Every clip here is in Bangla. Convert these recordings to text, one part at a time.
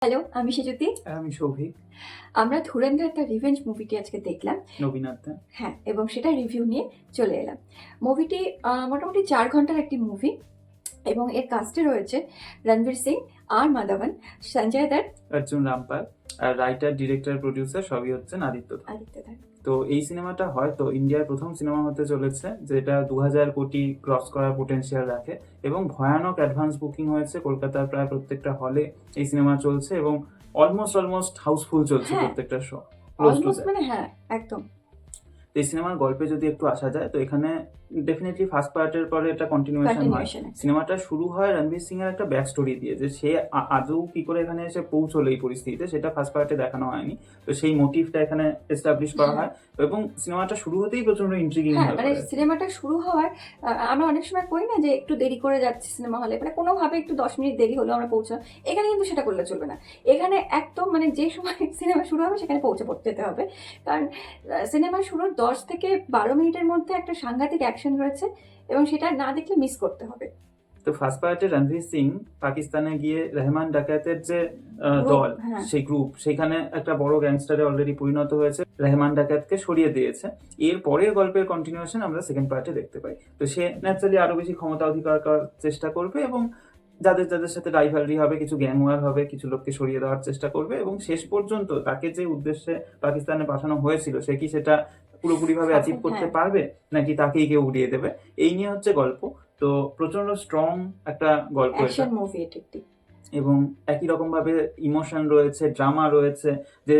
হ্যালো, আমি সেজুতি। আমি সৌভিক। আমরা ধুরন্ধর দ্য রিভেঞ্জ মুভিটি আজকে দেখলাম। নবীনাথ। হ্যাঁ, এবং সেটা রিভিউ নিয়ে চলে এলাম। মুভিটি মোটামুটি 4 ঘন্টার একটি মুভি এবং এর কাস্টে রয়েছে রণবীর সিং, আর মাধবন, সঞ্জয় দত্ত, অর্জুন রামপাল। আর রাইটার, ডিরেক্টর, প্রডিউসার সবই হচ্ছেন আদিত্য দা। আদিত্য দত্ত। তো এই সিনেমাটা হয়তো ইন্ডিয়ার প্রথম সিনেমা হতে চলেছে যেটা 2000 কোটি ক্রস করার পোটেনশিয়াল রাখে, এবং ভয়ানক অ্যাডভান্স বুকিং হয়েছে। কলকাতার প্রায় প্রত্যেকটা হলে এই সিনেমা চলছে এবং অলমোস্ট হাউসফুল চলছে হ্যাঁ, প্রত্যেকটা শো। ক্লোজ টু অলমোস্ট মানে হ্যাঁ, একদম। তো এই সিনেমার গল্পে যদি একটু আসা যায়, তো এখানে ডেফিনেটলি ফার্স্ট পার্টের পরে এটা কন্টিনিউয়েশন হয়। কন্টিনিউয়েশন আছে। সিনেমাটা শুরু হয় রণবীর সিং এর একটা ব্যাক স্টোরি দিয়ে, যে সে আদৌ কি করে এখানে এসে পৌঁছলো এই পরিস্থিতিতে, সেটা ফার্স্ট পার্টে দেখানো হয়নি। তো সেই মোটিভটা এখানে এস্টাবলিশ করা হয় এবং সিনেমাটা শুরু হতেই প্রচন্ড ইন্ট্রিগিং হ্যাঁ, হয়ে মানে পড়ে। সিনেমাটা শুরু হওয়ার আমরা অনেক সময় করি না যে একটু দেরি করে যাচ্ছি সিনেমা হলে, মানে কোনোভাবে একটু 10 মিনিট দেরি হলেও আমরা পৌঁছাই। এখানে কিন্তু সেটা করলে চলবে না। এখানে একদম মানে যে সময় সিনেমা শুরু হবে সেখানে পৌঁছে যেতে হবে। কারণ সিনেমা শুরুর 10 থেকে 12 মিনিটের মধ্যে একটা সাংঘাতিক অ্যাকশন রয়েছে এবং সেটা না দেখলে মিস করতে হবে। তো ফার্স্ট পার্টে রণবীর সিং পাকিস্তানে গিয়ে রহমান ডাকাতের যে Group, দল, হ্যাঁ। সেই গ্রুপ, সেখানে একটা বড় গ্যাংস্টারে অলরেডি পরিণত হয়েছে, রহমান ডাকাতকে সরিয়ে দিয়েছে। এর পরের গল্পের কন্টিনিউয়েশন আমরা সেকেন্ড পার্টে দেখতে পাই। তো সে ন্যাচারালি আরো বেশি ক্ষমতা অধিকার করার চেষ্টা করবে এবং যাদের যাদের সাথে রাইভালরি হবে, কিছু গ্যাং ওয়ার হবে, কিছু লোককে সরিয়ে দেওয়ার চেষ্টা করবে, এবং শেষ পর্যন্ত তাকে যে উদ্দেশ্যে পাকিস্তানে পাঠানো হয়েছিল সে কি সেটা পুরোপুরিভাবে অ্যাচিভ করতে হ্যাঁ। পারবে, নাকি তাকেই কেউ উড়িয়ে দেবে, এই নিয়ে হচ্ছে গল্প। তো প্রচন্ড স্ট্রং একটা গল্প এটা, অ্যাকশন মুভি এটা একটি। এবং একই রকম ভাবে ইমোশন রয়েছে, ড্রামা রয়েছে, যে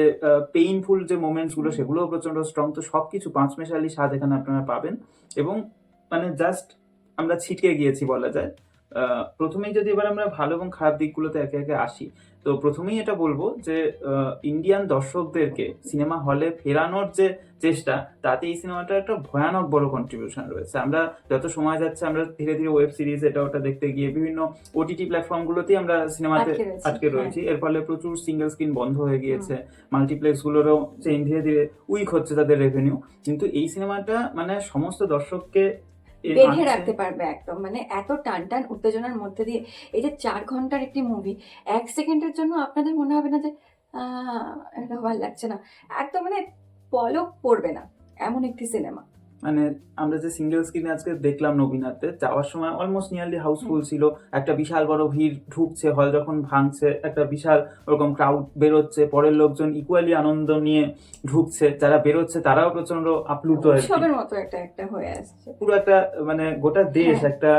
পেইনফুল যে মোমেন্টস গুলো সেগুলোও প্রচন্ড স্ট্রং। তো সবকিছু পাঁচমেশালি স্বাদ এখানে আপনারা পাবেন, এবং মানে জাস্ট আমরা ছিটকে গিয়েছি বলা যায়। প্রথমেই যদি এবার আমরা ভালো এবং খারাপ দিকগুলোতে একে একে আসি, তো প্রথমেই এটা বলবো যে ইন্ডিয়ান দর্শকদেরকে সিনেমা হলে ফেরানোর যে চেষ্টা, তাতে এই সিনেমাটা একটা ভয়ানক বড় কন্ট্রিবিউশন রয়েছে। আমরা যত সময় যাচ্ছে আমরা ধীরে ধীরে ওয়েব সিরিজ এটা ওটা দেখতে গিয়ে বিভিন্ন ওটিটি প্ল্যাটফর্মগুলোতেই আমরা সিনেমাতে আটকে রয়েছি। এর ফলে প্রচুর সিঙ্গেল স্ক্রিন বন্ধ হয়ে গিয়েছে, মাল্টিপ্লেক্স গুলোরও চেইন ধীরে ধীরে উইক হচ্ছে তাদের রেভিনিউ। কিন্তু এই সিনেমাটা মানে সমস্ত দর্শককে বেঁধে রাখতে পারবে একদম, মানে এত টান টান উত্তেজনার মধ্যে দিয়ে এই যে 4 ঘন্টার একটি মুভি, 1 সেকেন্ডের জন্য আপনাদের মনে হবে না যে এটা ভালো লাগছে না, একদম মানে পলক পড়বে না এমন একটি সিনেমা। মানে আমরা যে সিঙ্গেল স্ক্রিনে আজকে দেখলাম নবীনাথে, যাওয়ার সময় অলমোস্ট নিয়ারলি হাউসফুল ছিল। একটা বিশাল বড় ভিড় ঢুকছে, হল যখন ভাঙছে একটা বিশাল ওরকম ক্রাউড বেরোচ্ছে, পরের লোকজন ইকুয়ালি আনন্দ নিয়ে ঢুকছে, যারা বেরোচ্ছে তারাও প্রচন্ড আপ্লুত হয়েছে, উৎসবের মতো একটা হয়ে আসছে। পুরো একটা মানে গোটা দেশ একটা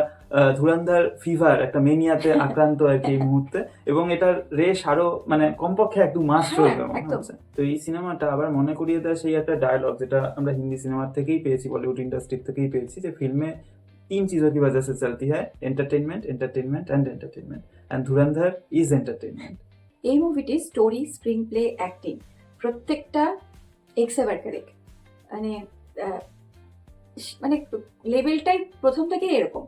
ধুরন্ধর ফিভার, একটা মেনিয়াতে আক্রান্ত আর কি এই মুহূর্তে, এবং এটার রেশ আরো মানে কমপক্ষে 1-2 মাস চলবে মনে হচ্ছে। তো এই সিনেমাটা আবার মনে করিয়ে দেয় সেই একটা ডায়লগ যেটা আমরা হিন্দি সিনেমার থেকেই পেয়েছি, বলিউড ইন্ডাস্ট্রি থেকেই পেয়েছি, যে ফিল্মে 3 चीजों की वजह से चलती है, entertainment, entertainment and entertainment, and Dhurandhar is entertainment. এই মুভিটি স্টোরি, স্ক্রিন প্লে, অ্যাক্টিং প্রত্যেকটা এক্সেভারকারিক, মানে মানে লেভেলটাই প্রথম থেকেই এরকম।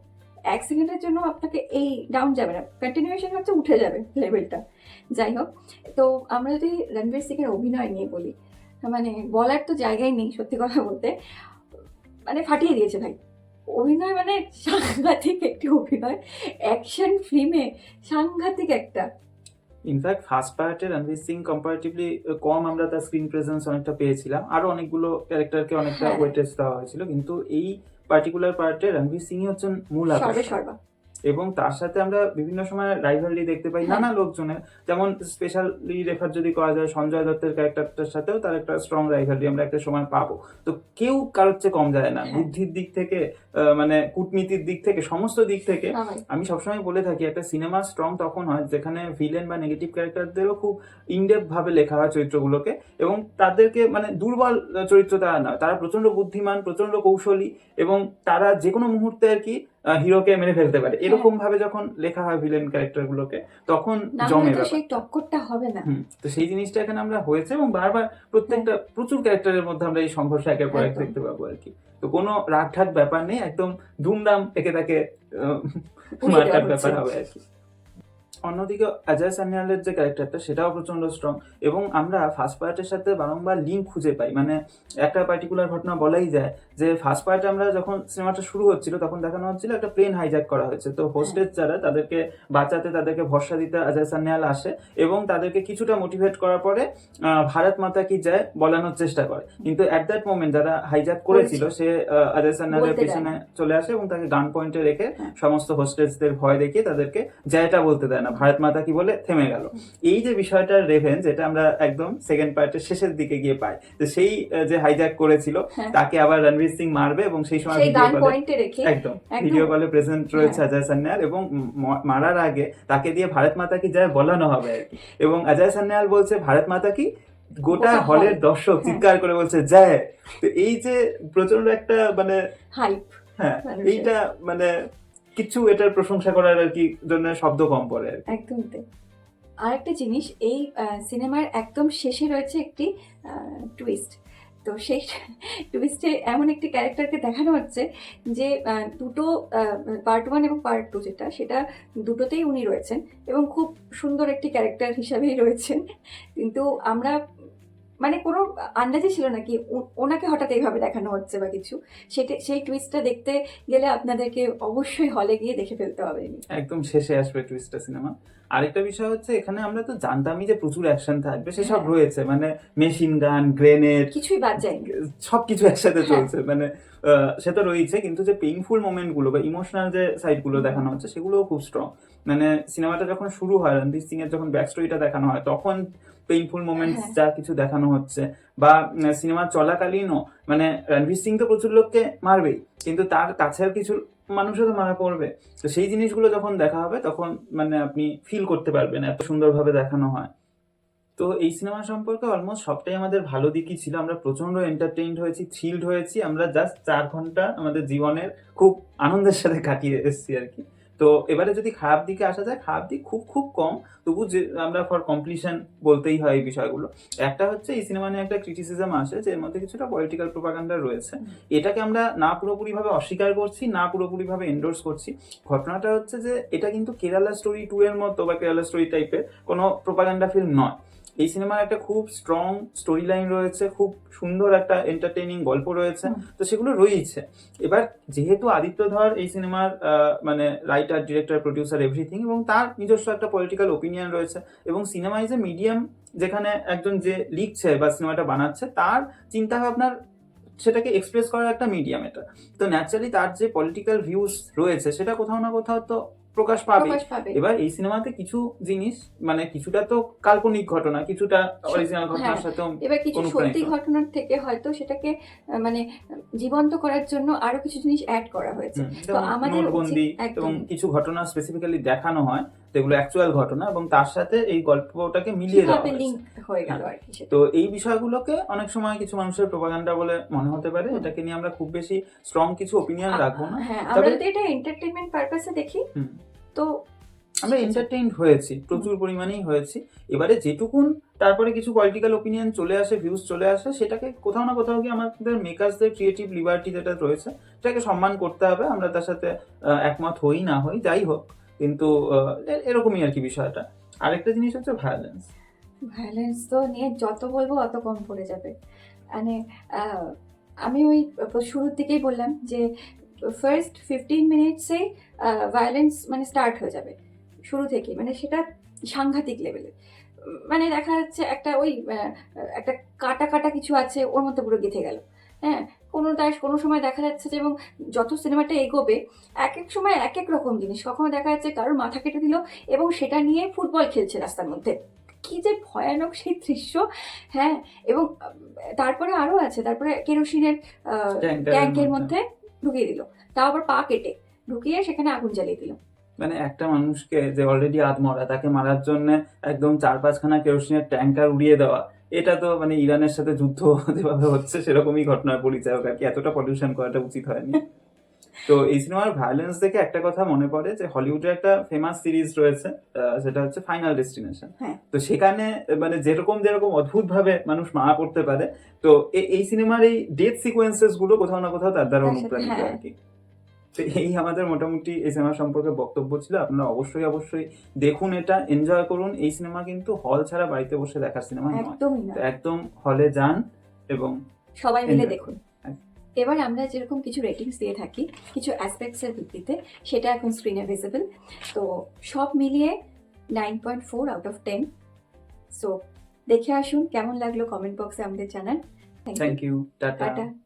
1 সেকেন্ডের জন্য আপনাকে এই ডাউন যাবে না, কন্টিনিউয়েশন হচ্ছে উঠে যাবে লেভেলটা। যাই হোক, তো আমরা যদি রণবীর সিং এর অভিনয় নিয়ে বলি, মানে বলার তো জায়গায় নেই সত্যি কথা বলতে, মানে ফাটিয়ে দিয়েছে ভাই অভিনয়, মানে সাংঘাতিক একটি অভিনয়, অ্যাকশন ফিল্মে সাংঘাতিক একটা। ইনফ্যাক্ট ফার্স্ট পার্টে রণবীর সিং কম্পারেটিভলি কম আমরা তার স্ক্রিন প্রেজেন্স অনেকটা পেয়েছিলাম, আরো অনেকগুলো ক্যারেক্টারকে অনেকটা ওয়েটেজ দেওয়া হয়েছিল, কিন্তু এই পার্টিকুলার পার্টে রণবীর সিং হচ্ছেন মূল আকর্ষণ। এবং তার সাথে আমরা বিভিন্ন সময় রাইভালরি দেখতে পাই নানা লোকজনের, যেমন স্পেশালি রেফার যদি করা যায় সঞ্জয় দত্তের ক্যারেক্টারটার সাথেও তার একটা স্ট্রং রাইভালরি আমরা একটা সময় পাবো। তো কেউ কারোর চেয়ে কম যায় না, বুদ্ধির দিক থেকে মানে কূটনীতির দিক থেকে, সমস্ত দিক থেকে। আমি সবসময় বলে থাকি একটা সিনেমা স্ট্রং তখন হয় যেখানে ভিলেন বা নেগেটিভ ক্যারেক্টারদেরও খুব ইনডেপথ ভাবে লেখা হয় চরিত্রগুলোকে, এবং তাদেরকে মানে দুর্বল চরিত্র তারা নয়, তারা প্রচন্ড বুদ্ধিমান, প্রচন্ড কৌশলী, এবং তারা যে কোনো মুহূর্তে আর কি হিরোকে মেরে ফেলতে পারে, এরকম ভাবে যখন লেখা হয় ভিলেন ক্যারেক্টার গুলোকে তখন জমে ব্যাপার, সেই টক্করটা হবে না। তো সেই জিনিসটা এখানে আমরা হয়েছে, এবং বারবার প্রত্যেকটা প্রচুর ক্যারেক্টারের মধ্যে আমরা এই সংঘর্ষ একের পর এক দেখতে পাবো আর কি। তো কোনো রাগঢাক ব্যাপার নেই, একদম ধুমধাম একে তাকে মারটার ব্যাপার হবে আর কি। অন্যদিকে অজয় সান্যালের যে ক্যারেক্টারটা সেটাও প্রচন্ড স্ট্রং, এবং আমরা ফার্স্ট পার্টের সাথে বারংবার লিঙ্ক খুঁজে পাই। মানে একটা পার্টিকুলার ঘটনা বলাই যায় যে ফার্স্ট পার্টে আমরা যখন সিনেমাটা শুরু হচ্ছিল তখন দেখানো হচ্ছিল একটা প্লেন হাইজ্যাক করা হয়েছে, তো হোস্টেস যারা তাদেরকে বাঁচাতে, তাদেরকে ভরসা দিতে অজয় সান্যাল আসে এবং তাদেরকে কিছুটা মোটিভেট করার পরে ভারত মাতা কি জয় বলানোর চেষ্টা করে, কিন্তু অ্যাট দ্যাট মোমেন্ট যারা হাইজ্যাক করেছিল সে অজয় সান্যালের পেছনে চলে আসে এবং তাকে গান পয়েন্টে রেখে সমস্ত হোস্টেসদের ভয় দেখিয়ে তাদেরকে জয়টা বলতে দেয় না, ভারত মাতা কি বলে থেমে গেল। এই যে বিষয়টার রেভেঞ্জ, যেটা আমরা একদম সেকেন্ড পার্টের শেষের দিকে গিয়ে পাই, তো সেই যে হাইজ্যাক করেছিল তাকে আবার রণবীর সিং মারবে এবং সেই সময় একদম ভিডিও কলে প্রেজেন্ট রয়েছে অজয় সান্যাল, এবং মারার আগে তাকে দিয়ে ভারত মাতা কি জয় বলানো হবে আর কি, এবং অজয় সান্যাল বলছে ভারত মাতা কি, গোটা হলের দর্শক চিৎকার করে বলছে জয়। তো এই যে প্রচন্ড একটা মানে হাইপ, হ্যাঁ এইটা মানে কিছু এটার প্রশংসা করার আর কি জন্য শব্দ কম পড়ে আর একদম। আরেকটা জিনিস, এই সিনেমার একদম শেষে রয়েছে একটি টুইস্ট। তো সেই টুইস্টে এমন একটি ক্যারেক্টারকে দেখানো হচ্ছে যে দুটো পার্ট 1 এবং পার্ট 2 যেটা, সেটা দুটোতেই উনি রয়েছেন এবং খুব সুন্দর একটি ক্যারেক্টার হিসাবেই রয়েছেন, কিন্তু আমরা মানে কোনো আন্দাজই ছিল না কি ওনাকে হঠাৎ এইভাবে দেখানো হচ্ছে বা কিছু। সেই টুইস্টটা দেখতে গেলে আপনাদেরকে অবশ্যই হলে গিয়ে দেখে ফেলতে হবে। একদম শেষে আসবে টুইস্টটা সিনেমা। আরেকটা বিষয় হচ্ছে এখানে আমরা তো জানতামই যে প্রচুর অ্যাকশন থাকবে, সেসব রয়েছে, মানে মেশিন গান, গ্রেনেড, কিছুই বাদ যায়নি, সবকিছু একসাথে চলছে, মানে সে তো রয়েছে, কিন্তু যে পেইনফুল মোমেন্ট গুলো বা ইমোশনাল যে সাইড গুলো দেখানো হচ্ছে সেগুলোও খুব স্ট্রং। মানে সিনেমাটা যখন শুরু হয়, রণবীর সিং এর যখন ব্যাক স্টোরিটা দেখানো হয় তখন পেইনফুল মোমেন্টস যা কিছু দেখানো হচ্ছে, বা সিনেমা চলাকালীনও মানে রণবীর সিং তো প্রচুর লোককে মারবেই, কিন্তু তার কাছের কিছু মানুষও তো মারা পড়বে। তো সেই জিনিসগুলো যখন দেখা হবে তখন মানে আপনি ফিল করতে পারবেন, এত সুন্দরভাবে দেখানো হয়। তো এই সিনেমা সম্পর্কে অলমোস্ট সবটাই আমাদের ভালো দিকই ছিল, আমরা প্রচন্ড এন্টারটেইনড হয়েছি, থ্রিলড হয়েছি, আমরা জাস্ট 4 ঘন্টা আমাদের জীবনের খুব আনন্দের সাথে কাটিয়ে এসেছি আর কি। তো এবারে যদি খারাপ দিকে আসা যায়, খারাপ দিক খুব খুব কম, তবু যে আমরা ফর কমপ্লিশন বলতেই হয় এই বিষয়গুলো। একটা হচ্ছে এই সিনেমা নিয়ে একটা ক্রিটিসিজম আসে যে এর মধ্যে কিছুটা পলিটিক্যাল প্রোপাগান্ডা রয়েছে, এটাকে আমরা না পুরোপুরিভাবে অস্বীকার করছি, না পুরোপুরিভাবে এন্ডোর্স করছি। ঘটনাটা হচ্ছে যে এটা কিন্তু কেরালা স্টোরি 2 এর মতো বা কেরালা স্টোরি টাইপের কোনো প্রোপাগান্ডা ফিল্ম নয়। এই সিনেমার একটা খুব স্ট্রং স্টোরি লাইন রয়েছে, খুব সুন্দর একটা এন্টারটেইনিং গল্প রয়েছে, তো সেগুলো রয়েছে। এবার যেহেতু আদিত্য ধর এই সিনেমার মানে রাইটার, ডিরেক্টর, প্রডিউসার, এভরিথিং, এবং তার নিজস্ব একটা পলিটিক্যাল ওপিনিয়ন রয়েছে, এবং সিনেমা ইজ এ মিডিয়াম যেখানে একজন যে লিখছে বা সিনেমাটা বানাচ্ছে তার চিন্তা ভাবনার সেটাকে এক্সপ্রেস করার একটা মিডিয়াম এটা, তো ন্যাচারালি তার যে পলিটিক্যাল ভিউজ রয়েছে সেটা কোথাও না কোথাও তো প্রকাশ পাবে। এবার এই সিনেমাতে কিছু জিনিস মানে কিছুটা তো কাল্পনিক ঘটনা, কিছুটা অরিজিনাল ঘটনার সাথে, এবার কিছু সত্যি ঘটনার থেকে হয়তো সেটাকে মানে জীবন্ত করার জন্য আরো কিছু জিনিস অ্যাড করা হয়েছে। তো আমাদের নোটবন্দি এবং কিছু ঘটনা স্পেসিফিক্যালি দেখানো হয় যেগুলো অ্যাকচুয়াল ঘটনা, এবং তার সাথে এই গল্পটাকে মিলিয়ে দেওয়া হয়েছে। তো এই বিষয়গুলোকে অনেক সময় কিছু মানুষের প্রোপাগান্ডা বলে মনে হতে পারে, এটাকে নিয়ে আমরা খুব বেশি স্ট্রং কিছু ওপিনিয়ন রাখবো না। আমরা তো এটা এন্টারটেইনমেন্ট পারপাসে দেখি, তো আমরা এন্টারটেইনড হয়েছি, প্রচুর পরিমাণেই হয়েছি। এবারে যেটুকুন তারপরে কিছু পলিটিক্যাল ওপিনিয়ন চলে আসে, ভিউজ চলে আসে, সেটাকে কোথাও না কোথাও গিয়ে আমাদের মেকার্সদের ক্রিয়েটিভ লিবার্টি যেটা রয়েছে সেটাকে সম্মান করতে হবে। আমরা তার সাথে একমত হই না হই, যাই হোক, কিন্তু এরকমই আর কি বিষয়টা। আরেকটা জিনিস হচ্ছে ভায়োলেন্স তো নিয়ে যত বলবো অত কম পড়ে যাবে। মানে আমি ওই শুরুর দিকেই বললাম যে ফার্স্ট 15 মিনিটসে ভায়োলেন্স মানে স্টার্ট হয়ে যাবে শুরু থেকেই, মানে সেটা সাংঘাতিক লেভেলে। মানে দেখা যাচ্ছে একটা ওই একটা কাটা কাটা কিছু আছে, ওর মধ্যে পুরো গেঁথে গেল। হ্যাঁ, কোনো সময় দেখা যাচ্ছে যে, এবং যত সিনেমাটা এগোবে এক এক সময় এক এক রকম জিনিস, কখনো দেখা যাচ্ছে কারোর মাথা কেটে দিল এবং সেটা নিয়ে ফুটবল খেলছে রাস্তার মধ্যে, কি যে ভয়ানক সেই দৃশ্য। হ্যাঁ, এবং তারপরে আরো আছে, তারপরে কেরোসিনের ট্যাঙ্কের মধ্যে ঢুকিয়ে দিল, তাও আবার পা কেটে ঢুকিয়ে সেখানে আগুন জ্বালিয়ে দিল। মানে একটা মানুষকে যে অলরেডি আধমরা, তাকে মারার জন্য একদম 4-5খানা কেরোসিনের ট্যাঙ্কার উড়িয়ে দেওয়া, এটা তো মানে ইরানের সাথে যুদ্ধ যেভাবে হচ্ছে সেরকমই ঘটনার পরিচয়, আর কি এতটা পলিউশন করাটা উচিত হয়নি। তো এই সিনেমার ভায়োলেন্স দেখে একটা কথা মনে পড়ে যে হলিউডের একটা ফেমাস সিরিজ রয়েছে, সেটা হচ্ছে ফাইনাল ডেস্টিনেশন। তো সেখানে মানে যেরকম অদ্ভুত ভাবে মানুষ মারা পড়তে পারে, তো এই সিনেমার এই ডেথ সিকোয়েন্সেস গুলো কোথাও না কোথাও তার দ্বারা অনুপ্রাণিত আর কি। তো এই আমাদের মোটামুটি এই সিনেমা সম্পর্কে বক্তব্য ছিল। আপনারা অবশ্যই অবশ্যই দেখুন, এটা এনজয় করুন। এই সিনেমা কিন্তু হল ছাড়া বাড়িতে বসে দেখার সিনেমা নয়, একদমই না, তো একদম হলে যান এবং সবাই মিলে enjoy দেখুন। করুন। এবার আমরা যেরকম কিছু রেটিংস দিয়ে থাকি কিছু অ্যাসপেক্টসের ভিত্তিতে, সেটা এখন স্ক্রিনে ভিজিবল। তো সব মিলিয়ে 9.4 আউট অফ 10। সো দেখে আসুন, কেমন লাগলো কমেন্ট বক্সে আমাদের জানান। Thank thank you, you, tata. Tata.